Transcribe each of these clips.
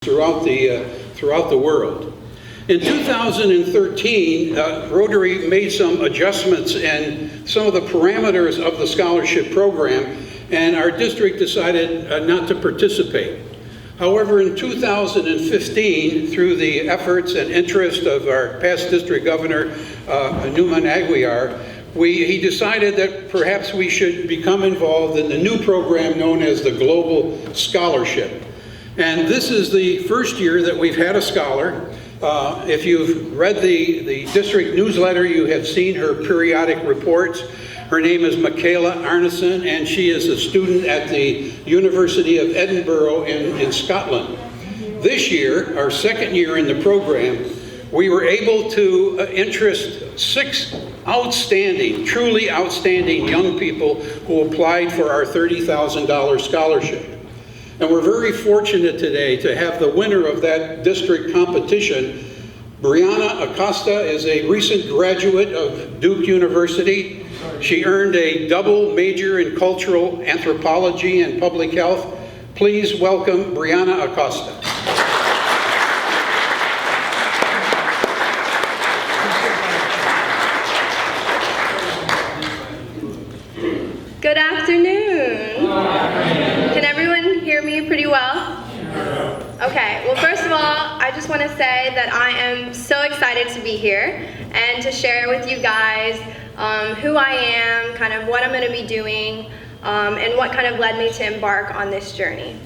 throughout the world. In 2013, Rotary made some adjustments in some of the parameters of the scholarship program, and our district decided not to participate. However, in 2015, through the efforts and interest of our past district governor, Newman Aguiar, he decided that perhaps we should become involved in the new program known as the Global Scholarship. And this is the first year that we've had a scholar. If you've read the district newsletter, you have seen her periodic reports. Her name is Michaela Arneson, and she is a student at the University of Edinburgh in Scotland. This year, our second year in the program, we were able to interest 6 outstanding, truly outstanding young people who applied for our $30,000 scholarship. And we're very fortunate today to have the winner of that district competition. Briana Acosta is a recent graduate of Duke University. She earned a double major in cultural anthropology and public health. Please welcome Briana Acosta. Good afternoon. Can everyone hear me pretty well? Okay, well first of all, I just want to say that I am so excited to be here and to share with you guys who I am, kind of what I'm going to be doing, and what kind of led me to embark on this journey.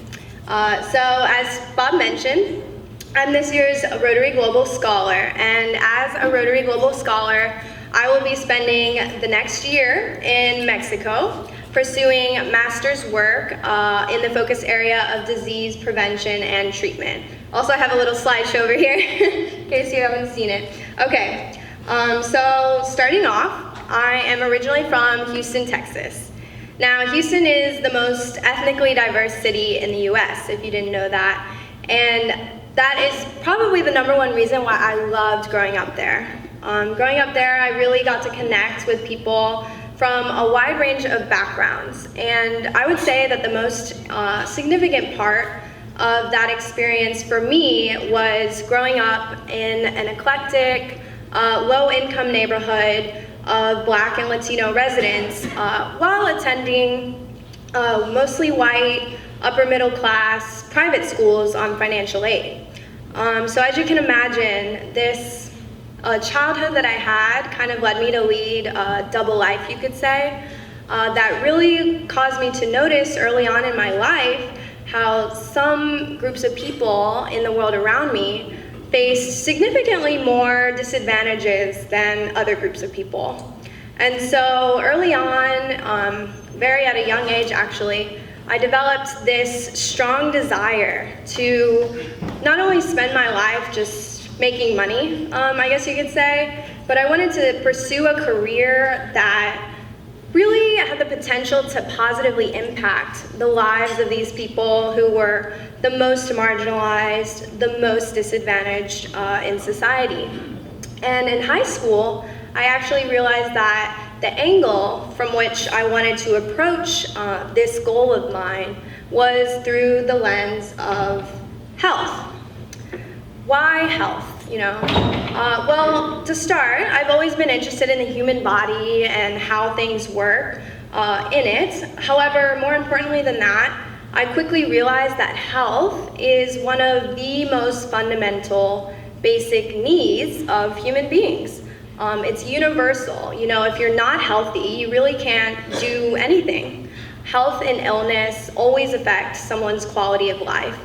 So as Bob mentioned, I'm this year's Rotary Global Scholar, and as a Rotary Global Scholar, I will be spending the next year in Mexico pursuing master's work in the focus area of disease prevention and treatment. Also, I have a little slideshow over here in case you haven't seen it. Okay, so starting off, I am originally from Houston, Texas. Now, Houston is the most ethnically diverse city in the US, if you didn't know that. And that is probably the #1 reason why I loved growing up there. Growing up there, I really got to connect with people from a wide range of backgrounds. And I would say that the most significant part of that experience for me was growing up in an eclectic, low-income neighborhood of Black and Latino residents while attending mostly white, upper-middle-class private schools on financial aid. So as you can imagine, this childhood that I had kind of led me to lead a double life, you could say, that really caused me to notice early on in my life how some groups of people in the world around me faced significantly more disadvantages than other groups of people. And so early on, very at a young age actually, I developed this strong desire to not only spend my life just making money, I guess you could say, but I wanted to pursue a career that really had the potential to positively impact the lives of these people who were the most marginalized, the most disadvantaged in society. And in high school, I actually realized that the angle from which I wanted to approach this goal of mine was through the lens of health. Why health, you know? Well, to start, I've always been interested in the human body and how things work in it. However, more importantly than that, I quickly realized that health is one of the most fundamental basic needs of human beings. It's universal. You know, if you're not healthy, you really can't do anything. Health and illness always affect someone's quality of life.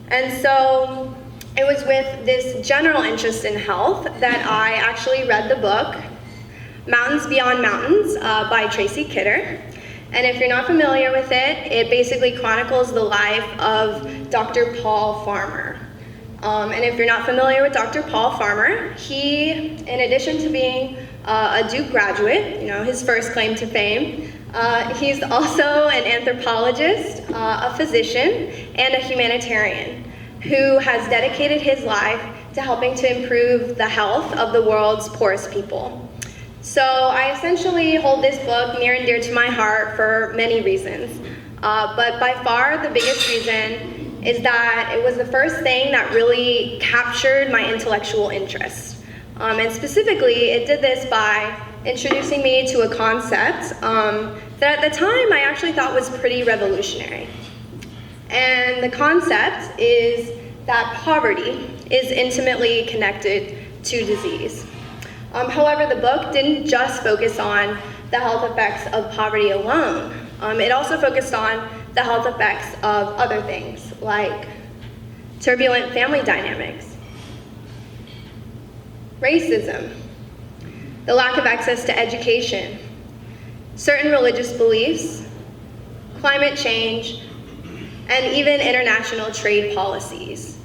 And so it was with this general interest in health that I actually read the book, Mountains Beyond Mountains by Tracy Kidder. And if you're not familiar with it, it basically chronicles the life of Dr. Paul Farmer. And if you're not familiar with Dr. Paul Farmer, he, in addition to being a Duke graduate, you know, his first claim to fame, he's also an anthropologist, a physician, and a humanitarian who has dedicated his life to helping to improve the health of the world's poorest people. So I essentially hold this book near and dear to my heart for many reasons. But by far the biggest reason is that it was the first thing that really captured my intellectual interest. And specifically, it did this by introducing me to a concept that at the time I actually thought was pretty revolutionary. And the concept is that poverty is intimately connected to disease. However, the book didn't just focus on the health effects of poverty alone. It also focused on the health effects of other things, like turbulent family dynamics, racism, the lack of access to education, certain religious beliefs, climate change, and even international trade policies.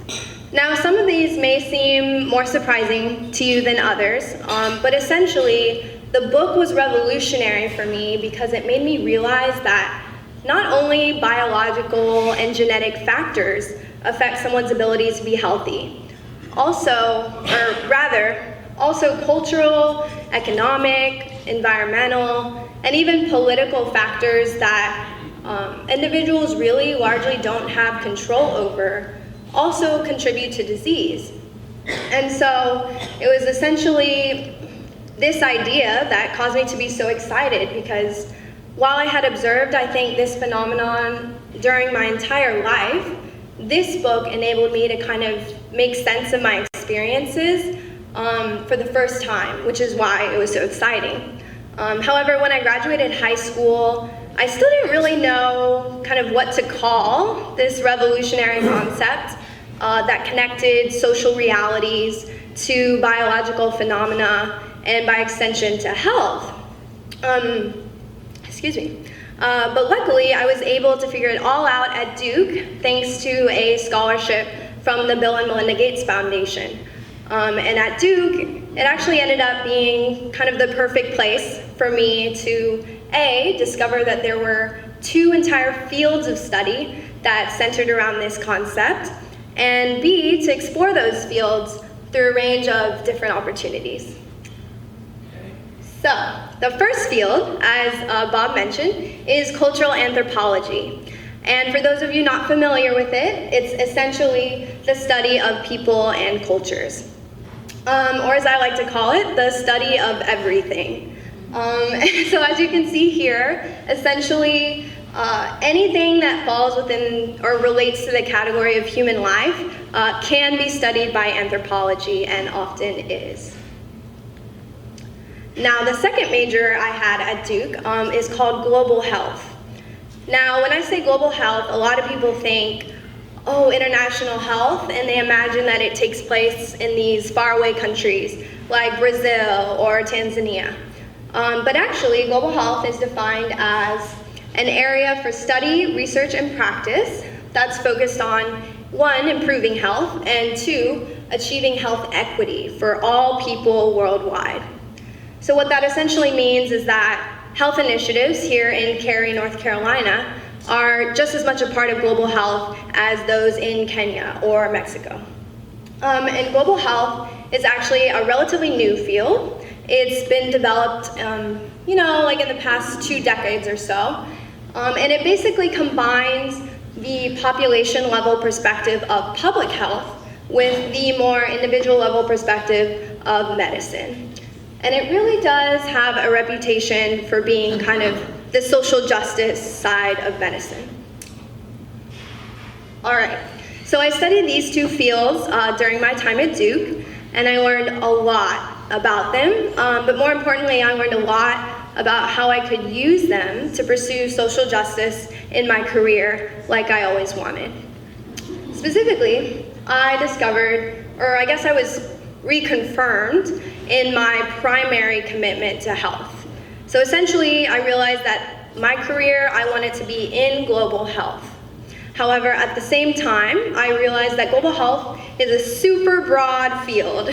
Now, some of these may seem more surprising to you than others, but essentially, the book was revolutionary for me because it made me realize that not only biological and genetic factors affect someone's ability to be healthy, also cultural, economic, environmental, and even political factors that individuals really largely don't have control over also contribute to disease. And so it was essentially this idea that caused me to be so excited, because while I had observed, I think, this phenomenon during my entire life, this book enabled me to kind of make sense of my experiences for the first time, which is why it was so exciting. However, when I graduated high school, I still didn't really know kind of what to call this revolutionary concept that connected social realities to biological phenomena and by extension to health. But luckily, I was able to figure it all out at Duke thanks to a scholarship from the Bill and Melinda Gates Foundation. And at Duke, it actually ended up being kind of the perfect place for me to, A, discover that there were 2 entire fields of study that centered around this concept, and B, to explore those fields through a range of different opportunities. So, the first field, as Bob mentioned, is cultural anthropology. And for those of you not familiar with it, it's essentially the study of people and cultures. Or as I like to call it, the study of everything. So as you can see here, essentially anything that falls within or relates to the category of human life can be studied by anthropology, and often is. Now, the second major I had at Duke is called global health. Now, when I say global health, a lot of people think, oh, international health, and they imagine that it takes place in these faraway countries like Brazil or Tanzania. But actually, global health is defined as an area for study, research, and practice that's focused on, 1, improving health, and 2, achieving health equity for all people worldwide. So what that essentially means is that health initiatives here in Cary, North Carolina, are just as much a part of global health as those in Kenya or Mexico. And global health is actually a relatively new field. It's been developed, like in the past 2 decades or so. And it basically combines the population level perspective of public health with the more individual level perspective of medicine. And it really does have a reputation for being kind of the social justice side of medicine. All right, so I studied these 2 fields during my time at Duke, and I learned a lot about them, but more importantly, I learned a lot about how I could use them to pursue social justice in my career like I always wanted. Specifically, I discovered, or I guess I was reconfirmed in my primary commitment to health. So essentially, I realized that my career, I wanted to be in global health. However, at the same time, I realized that global health is a super broad field.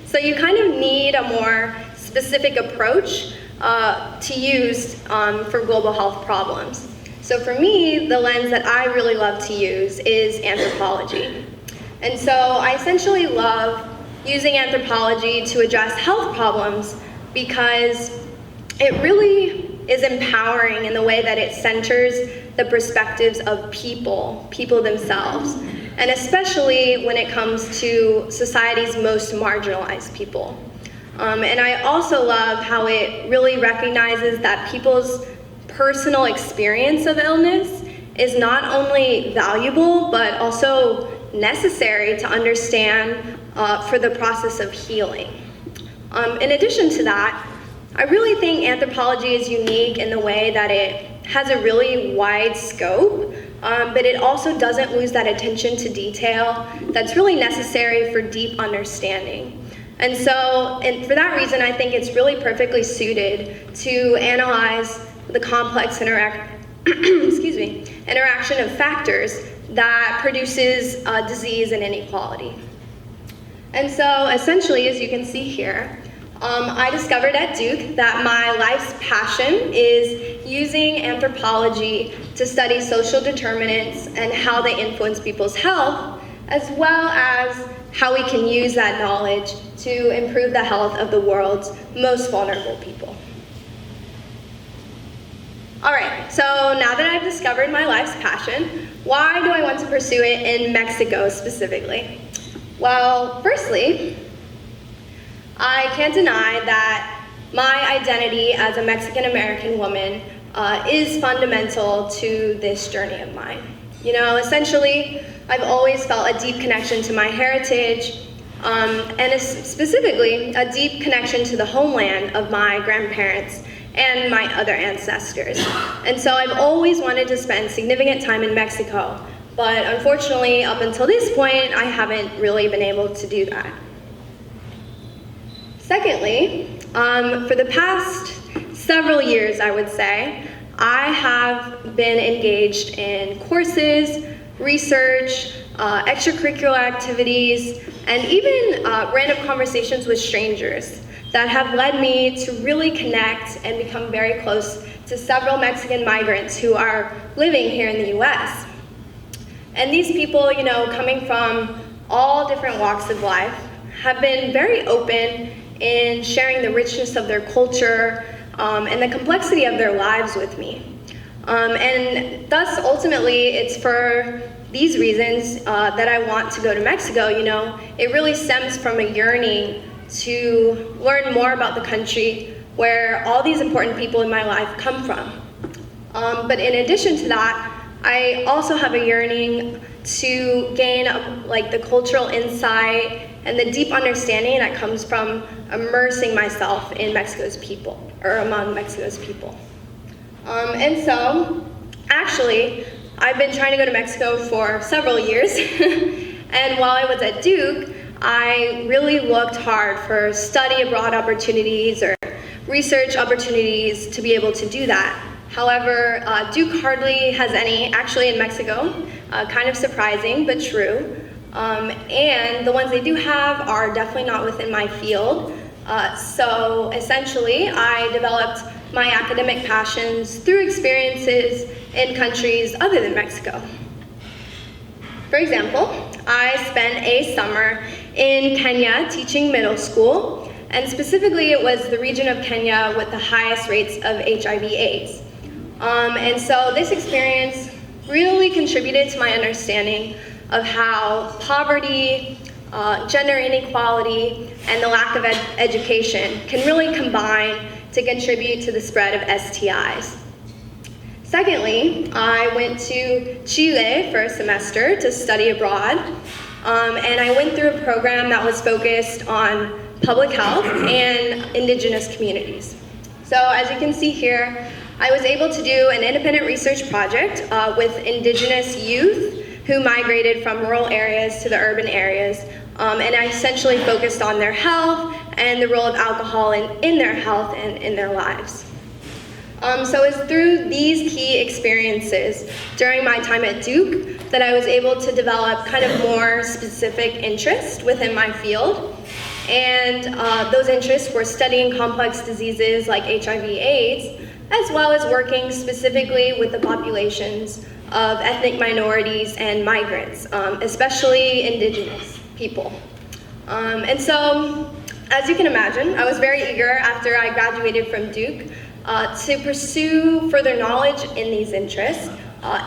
So you kind of need a more specific approach to use for global health problems. So for me, the lens that I really love to use is anthropology. And so I essentially love using anthropology to address health problems because it really is empowering in the way that it centers the perspectives of people themselves, and especially when it comes to society's most marginalized people. And I also love how it really recognizes that people's personal experience of illness is not only valuable, but also necessary to understand for the process of healing. In addition to that, I really think anthropology is unique in the way that it has a really wide scope, but it also doesn't lose that attention to detail that's really necessary for deep understanding. And so, for that reason, I think it's really perfectly suited to analyze the complex interaction of factors that produces disease and inequality. And so, essentially, as you can see here, I discovered at Duke that my life's passion is using anthropology to study social determinants and how they influence people's health, as well as how we can use that knowledge to improve the health of the world's most vulnerable people. All right, so now that I've discovered my life's passion, why do I want to pursue it in Mexico specifically? Well, firstly, I can't deny that my identity as a Mexican-American woman is fundamental to this journey of mine. You know, essentially, I've always felt a deep connection to my heritage, and specifically, a deep connection to the homeland of my grandparents and my other ancestors. And so I've always wanted to spend significant time in Mexico, but unfortunately, up until this point, I haven't really been able to do that. Secondly, for the past several years, I would say, I have been engaged in courses, research, extracurricular activities, and even random conversations with strangers that have led me to really connect and become very close to several Mexican migrants who are living here in the US. And these people, you know, coming from all different walks of life, have been very open in sharing the richness of their culture and the complexity of their lives with me. And thus, ultimately, it's for these reasons that I want to go to Mexico. You know, it really stems from a yearning to learn more about the country where all these important people in my life come from. But in addition to that, I also have a yearning to gain like the cultural insight and the deep understanding that comes from immersing myself in Mexico's people, or among Mexico's people. And so, actually, I've been trying to go to Mexico for several years, and while I was at Duke, I really looked hard for study abroad opportunities or research opportunities to be able to do that. However, Duke hardly has any, actually in Mexico, kind of surprising, but true. And the ones they do have are definitely not within my field. So essentially, I developed my academic passions through experiences in countries other than Mexico. For example, I spent a summer in Kenya teaching middle school, and specifically it was the region of Kenya with the highest rates of HIV/AIDS. And so this experience really contributed to my understanding of how poverty, gender inequality, and the lack of education can really combine to contribute to the spread of STIs. Secondly, I went to Chile for a semester to study abroad, and I went through a program that was focused on public health and indigenous communities. So as you can see here, I was able to do an independent research project with indigenous youth who migrated from rural areas to the urban areas, and I essentially focused on their health and the role of alcohol in their health and in their lives. So it's through these key experiences during my time at Duke that I was able to develop kind of more specific interest within my field. And those interests were studying complex diseases like HIV/AIDS, as well as working specifically with the populations of ethnic minorities and migrants, especially indigenous people. And so, as you can imagine, I was very eager after I graduated from Duke to pursue further knowledge in these interests,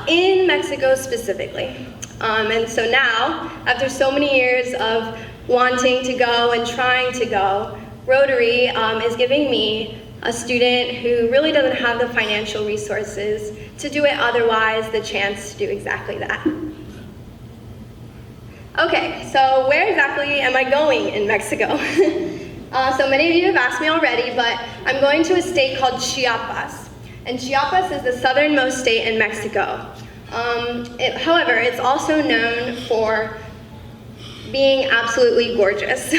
in Mexico specifically. And so now, after so many years of wanting to go and trying to go, Rotary is giving me, a student who really doesn't have the financial resources to do it otherwise, the chance to do exactly that. Okay, so where exactly am I going in Mexico? So many of you have asked me already, but I'm going to a state called Chiapas. And Chiapas is the southernmost state in Mexico. However, it's also known for being absolutely gorgeous.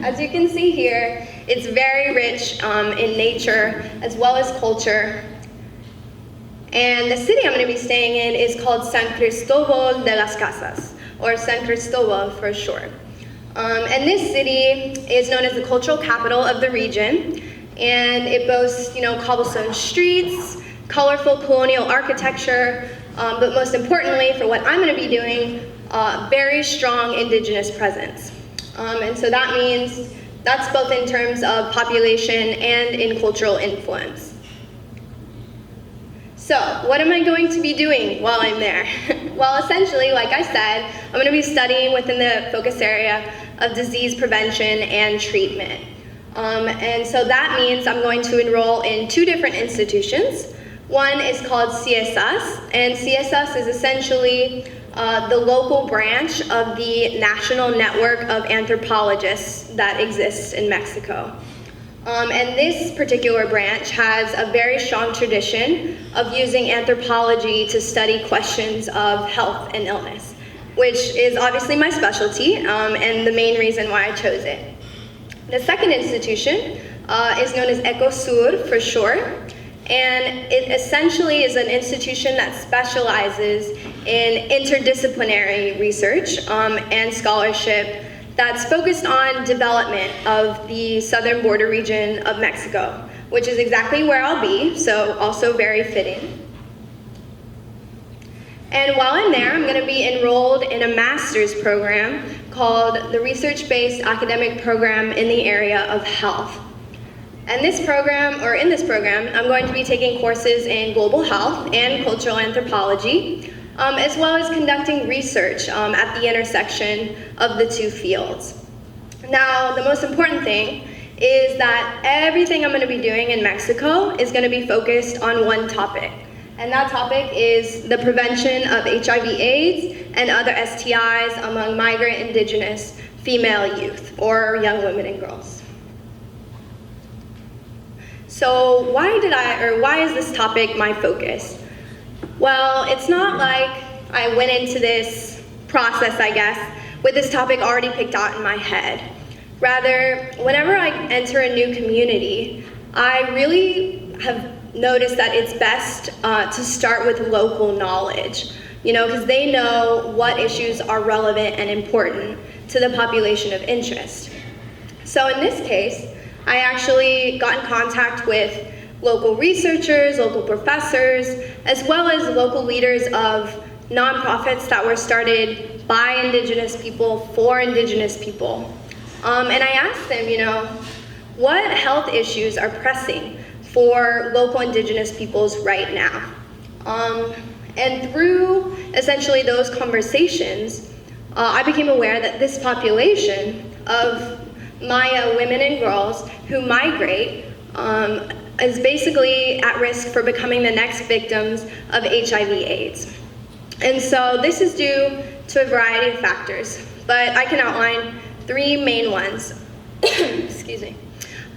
As you can see here, it's very rich in nature as well as culture. And the city I'm going to be staying in is called San Cristóbal de las Casas, or San Cristóbal for short. And this city is known as the cultural capital of the region, and it boasts, cobblestone streets, colorful colonial architecture, but most importantly, for what I'm going to be doing, very strong indigenous presence. And so that means that's both in terms of population and in cultural influence. So, what am I going to be doing while I'm there? Well, essentially, like I said, I'm going to be studying within the focus area of disease prevention and treatment. And so that means I'm going to enroll in 2 different institutions. One is called CSUS, and CSUS is essentially the local branch of the national network of anthropologists that exists in Mexico. And this particular branch has a very strong tradition of using anthropology to study questions of health and illness, which is obviously my specialty and the main reason why I chose it. The second institution is known as ECOSUR for short, and it essentially is an institution that specializes in interdisciplinary research and scholarship that's focused on development of the southern border region of Mexico, which is exactly where I'll be, so also very fitting. And while I'm there, I'm going to be enrolled in a master's program called the Research-Based Academic Program in the Area of Health. And in this program, I'm going to be taking courses in global health and cultural anthropology, as well as conducting research at the intersection of the 2 fields. Now, the most important thing is that everything I'm going to be doing in Mexico is going to be focused on one topic. And that topic is the prevention of HIV/AIDS and other STIs among migrant indigenous female youth, or young women and girls. So why is this topic my focus? Well, it's not like I went into this process, I guess, with this topic already picked out in my head. Rather, whenever I enter a new community, I really have noticed that it's best to start with local knowledge, because they know what issues are relevant and important to the population of interest. So in this case, I actually got in contact with local researchers, local professors, as well as local leaders of nonprofits that were started by Indigenous people for Indigenous people. And I asked them, what health issues are pressing for local Indigenous peoples right now? And through essentially those conversations, I became aware that this population of Maya women and girls who migrate is basically at risk for becoming the next victims of HIV/AIDS. And so this is due to a variety of factors, but I can outline 3 main ones. Excuse me.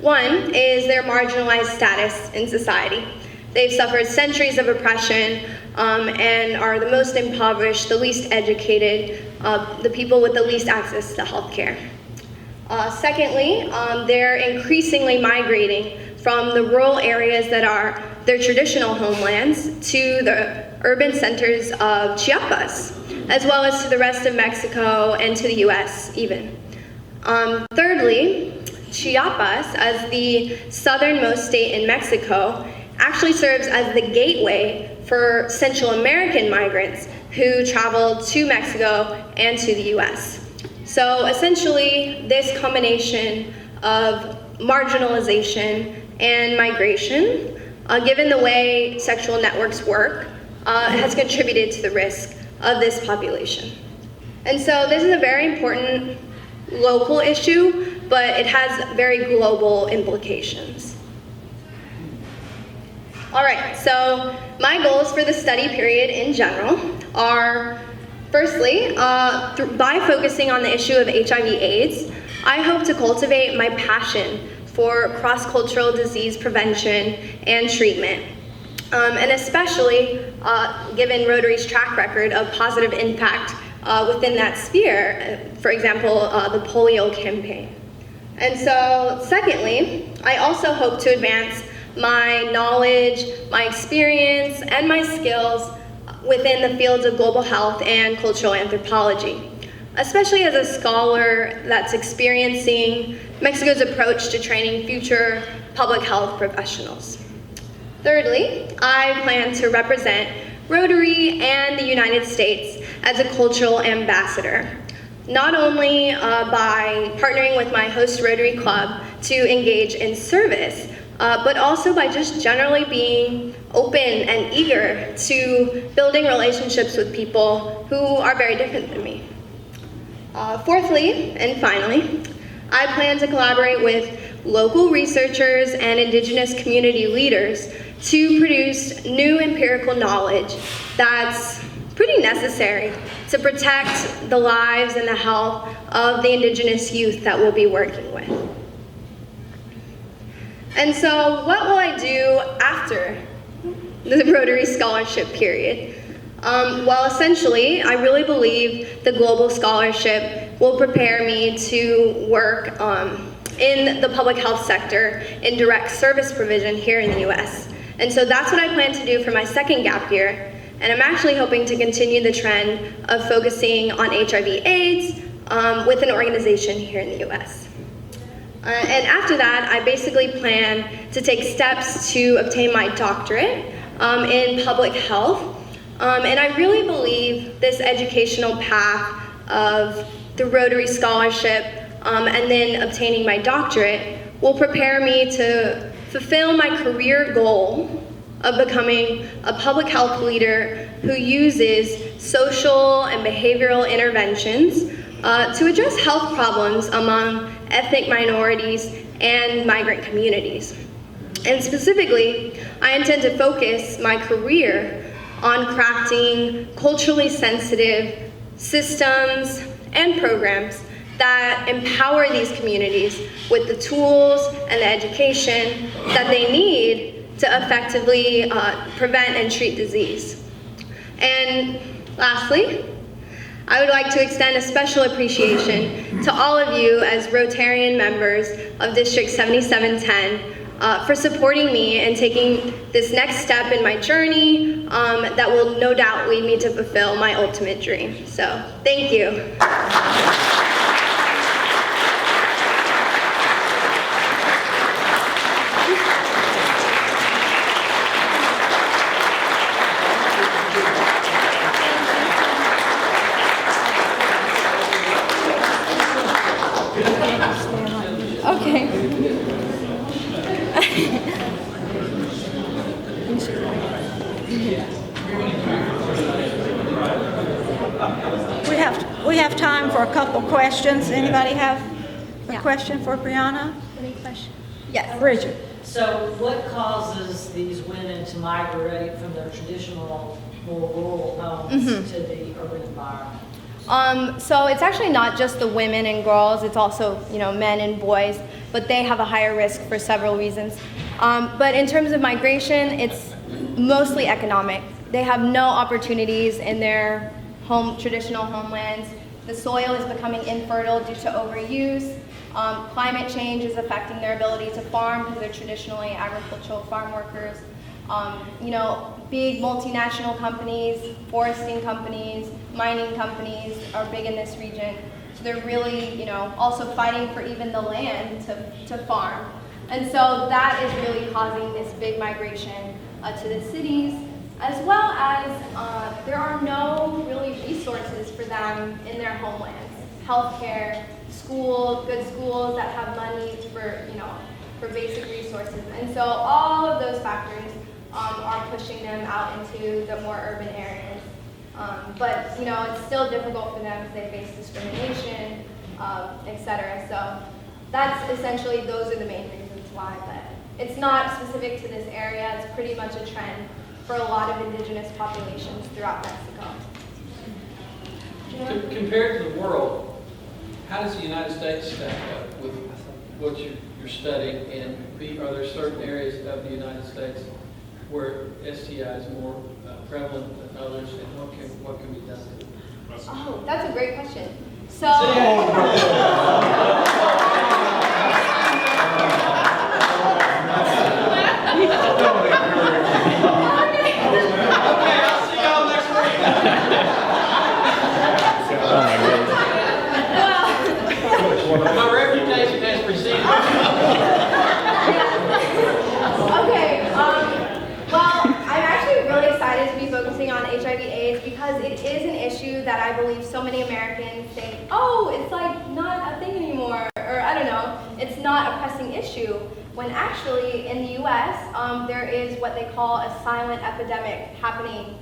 One is their marginalized status in society. They've suffered centuries of oppression and are the most impoverished, the least educated, the people with the least access to health care. Secondly, they're increasingly migrating from the rural areas that are their traditional homelands to the urban centers of Chiapas, as well as to the rest of Mexico and to the US even. Thirdly, Chiapas, as the southernmost state in Mexico, actually serves as the gateway for Central American migrants who travel to Mexico and to the US. So essentially, this combination of marginalization and migration, given the way sexual networks work, has contributed to the risk of this population. And so this is a very important local issue, but it has very global implications. All right, so my goals for the study period in general are, firstly, by focusing on the issue of HIV/AIDS, I hope to cultivate my passion for cross-cultural disease prevention and treatment. And especially given Rotary's track record of positive impact within that sphere, for example, the polio campaign. And so, secondly, I also hope to advance my knowledge, my experience, and my skills within the fields of global health and cultural anthropology, especially as a scholar that's experiencing Mexico's approach to training future public health professionals. Thirdly, I plan to represent Rotary and the United States as a cultural ambassador, not only by partnering with my host Rotary Club to engage in service, but also by just generally being open and eager to building relationships with people who are very different than me. Fourthly, and finally, I plan to collaborate with local researchers and indigenous community leaders to produce new empirical knowledge that's pretty necessary to protect the lives and the health of the indigenous youth that we'll be working with. And so what will I do after the Rotary Scholarship period? Well, essentially, I really believe the Global Scholarship will prepare me to work in the public health sector in direct service provision here in the US. And so that's what I plan to do for my second gap year. And I'm actually hoping to continue the trend of focusing on HIV/AIDS with an organization here in the US. And after that, I basically plan to take steps to obtain my doctorate in public health. And I really believe this educational path of the Rotary Scholarship and then obtaining my doctorate will prepare me to fulfill my career goal of becoming a public health leader who uses social and behavioral interventions to address health problems among ethnic minorities and migrant communities. And specifically, I intend to focus my career on crafting culturally sensitive systems and programs that empower these communities with the tools and the education that they need to effectively prevent and treat disease. And lastly, I would like to extend a special appreciation to all of you as Rotarian members of District 7710 for supporting me and taking this next step in my journey that will no doubt lead me to fulfill my ultimate dream. So, thank you. Okay. We have time for a couple questions. Anybody have a question for Briana? Any questions? Yes. Bridget. So what causes these women to migrate from their traditional, more rural homes to the urban environment? So it's actually not just the women and girls, it's also, men and boys, but they have a higher risk for several reasons. But in terms of migration, it's mostly economic. They have no opportunities in their traditional homelands. The soil is becoming infertile due to overuse. Climate change is affecting their ability to farm because they're traditionally agricultural farm workers. Big multinational companies, foresting companies, mining companies are big in this region. So they're really, also fighting for even the land to farm. And so that is really causing this big migration to the cities, as well as there are no really resources for them in their homelands. Healthcare, good schools that have money for basic resources. And so all of those factors are pushing them out into the more urban areas. But it's still difficult for them because they face discrimination, etc. So that's essentially, those are the main reasons why. But it's not specific to this area. It's pretty much a trend for a lot of indigenous populations throughout Mexico. Compared to the world, how does the United States stack up with what you're studying? And are there certain areas of the United States where STI is more prevalent than others, and what can be done? Oh, that's a great question. So. My reputation has preceded. Okay, well, I'm actually really excited to be focusing on HIV/AIDS because it is an issue that I believe so many Americans think, oh, it's like not a thing anymore, or I don't know, it's not a pressing issue, when actually in the US, there is what they call a silent epidemic happening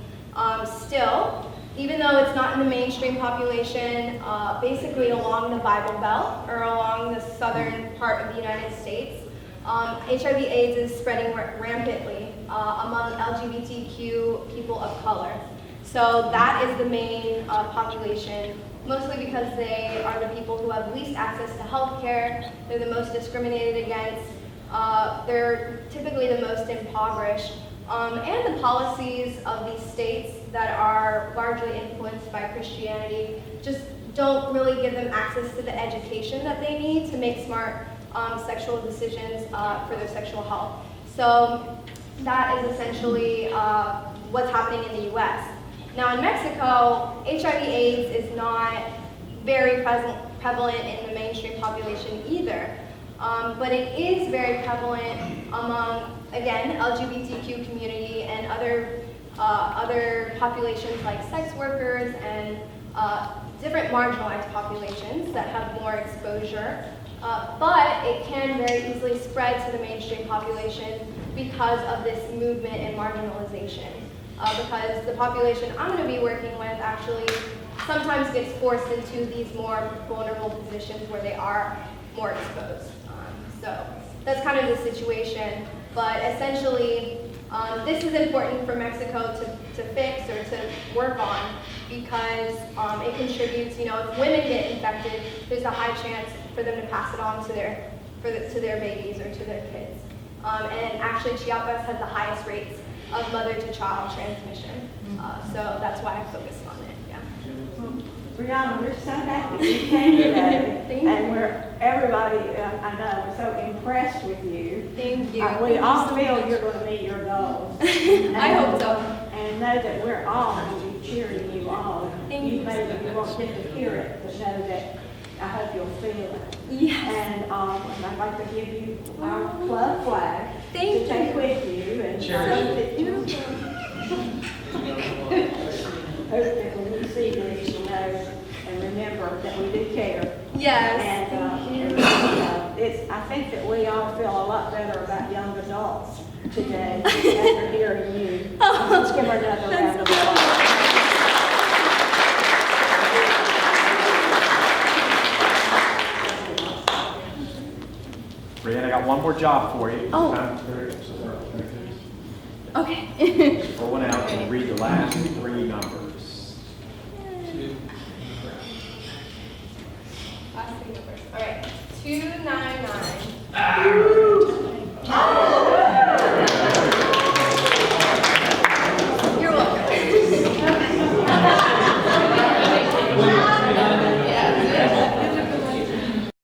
still. Even though it's not in the mainstream population, basically along the Bible Belt or along the southern part of the United States, HIV/AIDS is spreading rampantly among LGBTQ people of color. So that is the main population, mostly because they are the people who have least access to health care, they're the most discriminated against, they're typically the most impoverished. And the policies of these states that are largely influenced by Christianity just don't really give them access to the education that they need to make smart sexual decisions for their sexual health. So that is essentially what's happening in the US. Now in Mexico, HIV/AIDS is not very prevalent in the mainstream population either. But it is very prevalent among, again, LGBTQ community and other populations like sex workers and different marginalized populations that have more exposure. But it can very easily spread to the mainstream population because of this movement and marginalization. Because the population I'm going to be working with actually sometimes gets forced into these more vulnerable positions where they are more exposed. So that's kind of the situation, but essentially this is important for Mexico to fix or to work on because it contributes, if women get infected, there's a high chance for them to pass it on to their babies or to their kids. And actually Chiapas has the highest rates of mother-to-child transmission, so that's why I focus on it, yeah. Briana, we're so happy you came today. Thank you. And everybody, I know, we're so impressed with you. Thank you. We all feel you're going to meet your goals. I hope so. And know that we're all going to be cheering you on. Thank you. Maybe you won't get to hear it, but know that I hope you'll feel it. Yes. And I'd like to give you our club flag Thank to you. take with you. And hope that when you see this, you'll know and remember that we do care. Yes. And I think that we all feel a lot better about young adults today after hearing you. Let's give her another round of applause. Brianna, I got one more job for you. Oh. Okay. Roll one out and read the last three numbers. Last three numbers. All right. 299.